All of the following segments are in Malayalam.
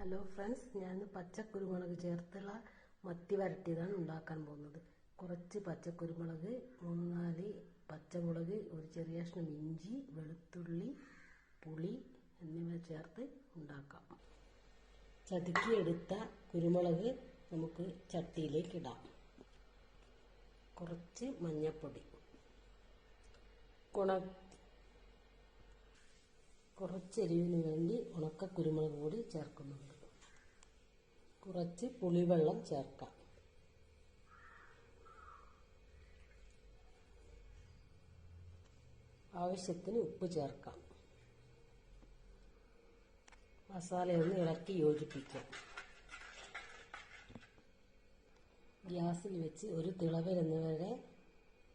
ഹലോ ഫ്രണ്ട്സ്, ഞാൻ പച്ചക്കുരുമുളക് ചേർത്തുള്ള മത്തി വരട്ടിയതാണ് ഉണ്ടാക്കാൻ പോകുന്നത്. കുറച്ച് പച്ചക്കുരുമുളക്, 3-4 പച്ചമുളക്, ഒരു ചെറിയ കഷ്ണം ഇഞ്ചി, വെളുത്തുള്ളി, പുളി എന്നിവ ചേർത്ത് ഉണ്ടാക്കാം. ചതുക്കിയെടുത്ത കുരുമുളക് നമുക്ക് ചട്ടിയിലേക്ക് ഇടാം. കുറച്ച് മഞ്ഞൾപ്പൊടി, കുറച്ച് എരിവിന് വേണ്ടി ഉണക്ക കുരുമുളക് പൊടി ചേർക്കുന്നുണ്ട്. കുറച്ച് പുളിവെള്ളം ചേർക്കാം. ആവശ്യത്തിന് ഉപ്പ് ചേർക്കാം. മസാലയൊന്ന് ഇളക്കി യോജിപ്പിക്കാം. ഗ്യാസിൽ വെച്ച് ഒരു തിള വരുന്നവരെ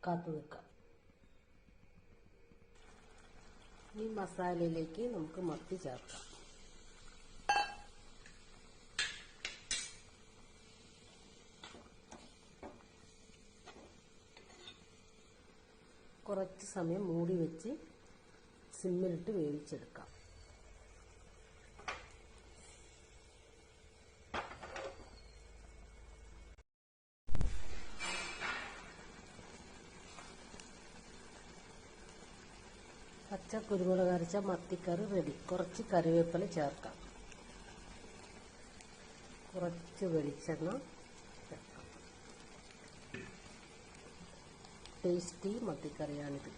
കാത്തു നിൽക്കാം. ഈ മസാലയിലേക്ക് നമുക്ക് മത്തി ചേർക്കാം. കുറച്ച് സമയം മൂടി വെച്ച് സിമ്മിലിട്ട് വേവിച്ചെടുക്കാം. പച്ച കുരുമുളക് അരച്ച മത്തിക്കറി റെഡി. കുറച്ച് കറിവേപ്പില ചേർക്കാം. കുറച്ച് വെളിച്ചെണ്ണ ചേർക്കാം. ടേസ്റ്റി മത്തിക്കറിയാണിത്.